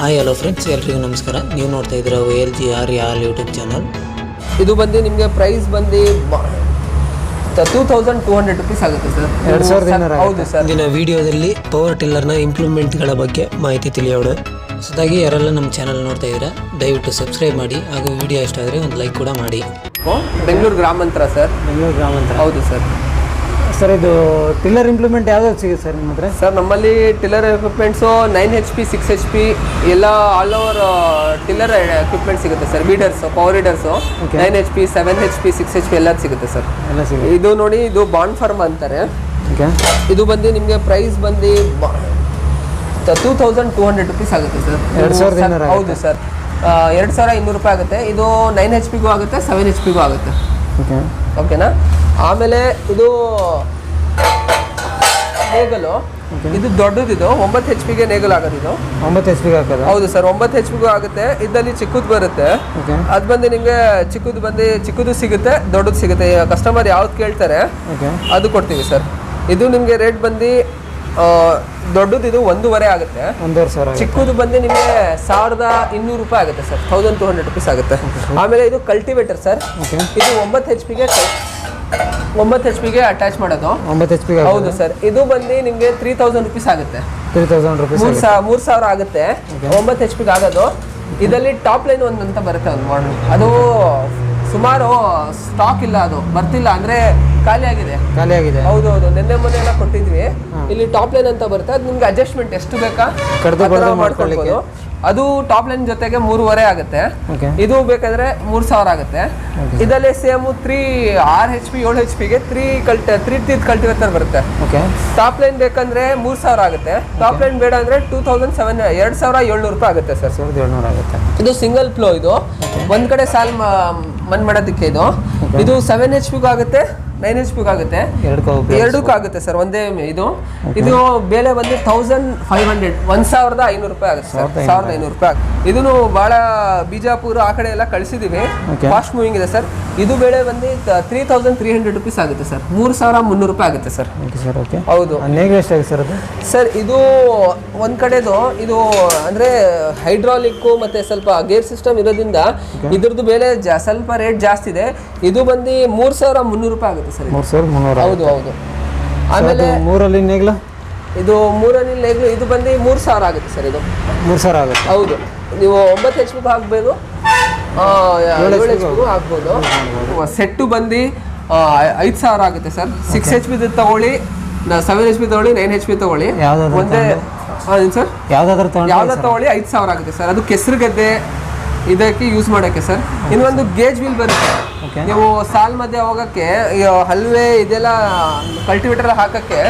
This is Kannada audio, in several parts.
ಹಾಯ್ ಹಲೋ ಫ್ರೆಂಡ್ಸ್, ಎಲ್ರಿಗೂ ನಮಸ್ಕಾರ. ನೀವು ನೋಡ್ತಾ ಇದ್ದೀರಾ LG RR ಯೂಟ್ಯೂಬ್ ಚಾನಲ್. ಇದು ಬಂದು ನಿಮಗೆ ಪ್ರೈಸ್ ಬಂದು 2200 ರುಪೀಸ್ ಆಗುತ್ತೆ ಸರ್. 2000 ಹೌದು ಸರ್. ಇಂದಿನ ವಿಡಿಯೋದಲ್ಲಿ ಪವರ್ ಟಿಲ್ಲರ್ನ ಇಂಪ್ರೂವ್ಮೆಂಟ್ಗಳ ಬಗ್ಗೆ ಮಾಹಿತಿ ತಿಳಿಯೋಣ. ಹೊಸದಾಗಿ ಯಾರೆಲ್ಲ ನಮ್ಮ ಚಾನಲ್ ನೋಡ್ತಾ ಇದ್ದೀರಾ ದಯವಿಟ್ಟು ಸಬ್ಸ್ಕ್ರೈಬ್ ಮಾಡಿ, ಹಾಗೂ ವಿಡಿಯೋ ಇಷ್ಟ ಆದರೆ ಒಂದು ಲೈಕ್ ಕೂಡ ಮಾಡಿ. ಬೆಂಗಳೂರು ಗ್ರಾಮಾಂತರ ಸರ್. ಬೆಂಗಳೂರು ಗ್ರಾಮಾಂತರ. ಹೌದು ಸರ್. ಸರ್, ಇದು ಟಿಲ್ಲರ್ ಇಂಪ್ಲಿಮೆಂಟ್ ಯಾವ್ದು ಸಿಗುತ್ತೆ ಸರ್ ನಿಮ್ಮ ಹತ್ರ? ಸರ್, ನಮ್ಮಲ್ಲಿ ಟಿಲ್ಲರ್ ಎಕ್ವಿಪ್ಮೆಂಟ್ಸು 9 HP 6 HP ಎಲ್ಲ ಆಲ್ ಓವರ್ ಟಿಲ್ಲರ್ ಎಕ್ವಿಪ್ಮೆಂಟ್ ಸಿಗುತ್ತೆ ಸರ್. ಬೀಡರ್ಸು, power weeders 9 HP 7 HP 6 HP ಎಲ್ಲ ಸಿಗುತ್ತೆ ಸರ್. ಇದು ನೋಡಿ, ಇದು ಬಾಂಡ್ ಫರ್ಮ್ ಅಂತಾರೆ. ಇದು ಬಂದು ನಿಮಗೆ ಪ್ರೈಸ್ ಬಂದು 2200 ರುಪೀಸ್ ಆಗುತ್ತೆ ಸರ್. 2200. ಹೌದು ಸರ್. 2200 ರೂಪಾಯಿ ಆಗುತ್ತೆ. ಇದು 9 HP ಗೂ ಆಗುತ್ತೆ, 7 HP ಗೂ ಆಗುತ್ತೆ. ಓಕೆನಾ? ಆಮೇಲೆ ಇದು ನೇಗಲು, ಇದು ದೊಡ್ಡದಿದು 9 HP ಗೆ ನೇಗಲ್ ಆಗೋದು. ಇದು 9 HP ಗೆ ಹಾಕೋದು? ಹೌದು ಸರ್, 9 HP ಗೂ ಆಗುತ್ತೆ. ಇದ್ದಲ್ಲಿ ಚಿಕ್ಕದು ಬರುತ್ತೆ. ಅದು ಬಂದು ನಿಮಗೆ ಚಿಕ್ಕದು ಸಿಗುತ್ತೆ, ದೊಡ್ಡದು ಸಿಗುತ್ತೆ. ಕಸ್ಟಮರ್ ಯಾವ್ದು ಕೇಳ್ತಾರೆ ಅದು ಕೊಡ್ತೀವಿ ಸರ್. ಇದು ನಿಮಗೆ ರೇಟ್ ಬಂದು ದೊಡ್ಡದು ಇದು 1,500 ಆಗುತ್ತೆ. 1,500. ಚಿಕ್ಕದು ಬಂದು ನಿಮಗೆ 1200 ರೂಪಾಯಿ ಆಗುತ್ತೆ ಸರ್. 1200 ರುಪೀಸ್ ಆಗುತ್ತೆ. ಆಮೇಲೆ ಇದು ಕಲ್ಟಿವೇಟರ್ ಸರ್. ಇದು 9 HP ಗೆ 9 HP ಗೆ ಅಟ್ಯಾಚ್ ಮಾಡೋದು. 9 HP ಗೆ? ಹೌದು ಸರ್. ಇದು ಬಂದು ನಿಮಗೆ 3000 ರುಪೀಸ್ ಆಗುತ್ತೆ. 3000 ರುಪೀಸ್? 3,000 ಆಗುತ್ತೆ. 9 HP ಗೆ ಆಗೋದು. ಇದರಲ್ಲಿ ಟಾಪ್ ಲೈನ್ ಒಂದು ಅಂತ ಬರುತ್ತೆ, ಒಂದು ಮಾಡಲ್. ಅದು ಸುಮಾರು ಸ್ಟಾಕ್ ಇಲ್ಲ, ಅದು ಬರ್ತಿಲ್ಲ, ಅಂದ್ರೆ ಖಾಲಿ ಆಗಿದೆ. ಹೌದು. ನಿನ್ನೆ ಮೊನ್ನೆ ಎಲ್ಲ ಕೊಟ್ಟಿದ್ವಿ. ಇಲ್ಲಿ ಟಾಪ್ ಲೈನ್ ಅಂತ ಬರುತ್ತೆ. ಅದು ನಿಮ್ಗೆ ಅಡ್ಜಸ್ಟ್ಮೆಂಟ್ ಎಷ್ಟು ಬೇಕಾ ಮಾಡ್ಕೊಳ್ಬೋದು. ಅದು ಟಾಪ್ ಲೈನ್ ಜೊತೆಗೆ 3,500 ಆಗುತ್ತೆ. ಇದು ಬೇಕಾದ್ರೆ 3,000 ಆಗುತ್ತೆ. ಇದರಲ್ಲಿ ಸೇಮ್ 6 HP 7 HP ಗೆ 3 ಟೀತ್ ಕಲ್ಟಿವೇಟರ್ ಬರುತ್ತೆ. ಟಾಪ್ ಲೈನ್ ಬೇಕಂದ್ರೆ 3,000 ಆಗುತ್ತೆ. ಟಾಪ್ ಲೈನ್ ಬೇಡ ಅಂದ್ರೆ 2,700 ರೂಪಾಯಿ ಆಗುತ್ತೆ ಸರ್. 2,700 ಆಗುತ್ತೆ. ಇದು ಸಿಂಗಲ್ ಫ್ಲೋ. ಇದು ಒಂದ್ ಕಡೆ ಸಾಲ್ ಮಣ್ ಮಾಡೋದಕ್ಕೆ. ಇದು 7 HP ಗೂ ಆಗುತ್ತೆ, 9 HP ಗೂ ಆಗುತ್ತೆ. ಎರಡಕ್ಕೂ ಆಗುತ್ತೆ ಸರ್. ಒಂದೇ ಇದು ಬೆಲೆ ಬಂದು 1,500 1,500 ರೂಪಾಯಿ ಆಗುತ್ತೆ ಸರ್. 1,500 ರೂಪಾಯಿ. ಇದನ್ನು ಬಹಳ ಬಿಜಾಪುರ ಆ ಕಡೆ ಎಲ್ಲ ಕಳಿಸಿದೀವಿ. ಫಾಸ್ಟ್ ಮೂವಿಂಗ್ ಇದೆ ಸರ್. ಇದು ಬೆಲೆ ಬಂದು 3,300 ರುಪೀಸ್ ಆಗುತ್ತೆ ಸರ್. 3,300 ರೂಪಾಯಿ ಆಗುತ್ತೆ ಸರ್. ಹೌದು ಸರ್. ಇದು ಒಂದ್ ಕಡೆದು ಇದು ಅಂದ್ರೆ ಹೈಡ್ರಾಲಿಕ್ ಮತ್ತೆ ಸ್ವಲ್ಪ ಗೇರ್ ಸಿಸ್ಟಮ್ ಇರೋದ್ರಿಂದ ಇದ್ರದ್ದು ಬೆಲೆ ಸ್ವಲ್ಪ ರೇಟ್ ಜಾಸ್ತಿ ಇದೆ. ಇದು ಬಂದು 3,300 ರೂಪಾಯಿ ಆಗುತ್ತೆ ಸರ್. 3,300. ಹೌದು. ಆಮೇಲೆ ಮೂರಲ್ಲಿ ನೇಗ್ಲು, ಇದು 3ರಲ್ಲಿ ನೇಗ್ಲು, ಇದು ಬಂದು 3,000 ಆಗುತ್ತೆ ಸರ್. ಇದು 3,000 ಆಗುತ್ತೆ. ಹೌದು. ನೀವು 9 HP ಹಾಕ್ಬೋದು, 7 HP ಹಾಕ್ಬೋದು. ಸೆಟ್ಟು ಬಂದು 5,000 ಆಗುತ್ತೆ ಸರ್. 6 HP ತಗೊಳ್ಳಿ, 7 HP ತಗೊಳ್ಳಿ, 9 HP ತಗೊಳ್ಳಿ, ಒಂದೇ ಸರ್. ಯಾವ್ದಾದ್ರು ತಗೊಳ್ಳಿ 5,000 ಆಗುತ್ತೆ ಸರ್. ಅದು ಕೆಸರು ಗದ್ದೆ ಇದಕ್ಕೆ ಯೂಸ್ ಮಾಡೋಕ್ಕೆ ಸರ್. ಇನ್ನೊಂದು ಗೇಜ್ ವೀಲ್ ಬರುತ್ತೆ. ನೀವು ಸಾಲ್ ಮಧ್ಯೆ ಹೋಗಕ್ಕೆ, ಹಲ್ವೆ ಇದೆಲ್ಲ ಕಲ್ಟಿವೇಟರ್ ಹಾಕಕ್ಕೆ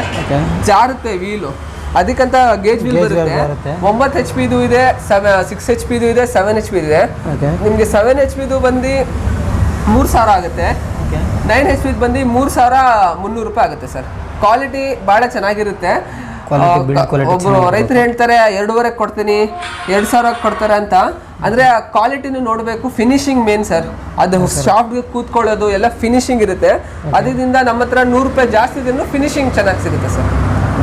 ಜಾರುತ್ತೆ ವೀಲು. ಅದಕ್ಕಂತ ಗೇಜ್ ವೀಲ್ ಬರುತ್ತೆ. 9 HP ಇದು ಇದೆ, 6 HP ಇದು ಇದೆ, 7 HP ಇದೆ. ನಿಮ್ಗೆ 7 HP ಬಂದು 3,000 ಆಗುತ್ತೆ. 9 HP ಬಂದು 3,300 ರೂಪಾಯಿ ಆಗುತ್ತೆ ಸರ್. ಕ್ವಾಲಿಟಿ ಬಹಳ ಚೆನ್ನಾಗಿರುತ್ತೆ. ಒಬ್ರು ರೈತರು ಹೇಳ್ತಾರೆ 2,500 ಕೊಡ್ತೀನಿ, 2,000 ಕೊಡ್ತಾರೆ ಅಂತ. ಅಂದ್ರೆ ಆ ಕ್ವಾಲಿಟಿನೂ ನೋಡಬೇಕು, ಫಿನಿಶಿಂಗ್ ಮೇನ್ ಸರ್. ಅದು ಶಾಪ್ಗೆ ಕೂತ್ಕೊಳ್ಳೋದು ಎಲ್ಲ ಫಿನಿಶಿಂಗ್ ಇರುತ್ತೆ. ಅದರಿಂದ ನಮ್ಮ ಹತ್ರ 100 ರೂಪಾಯಿ ಜಾಸ್ತಿ ಇದ್ರೂ ಫಿನಿಶಿಂಗ್ ಚೆನ್ನಾಗಿ ಸಿಗುತ್ತೆ sir.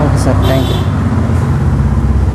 Okay sir, thank you.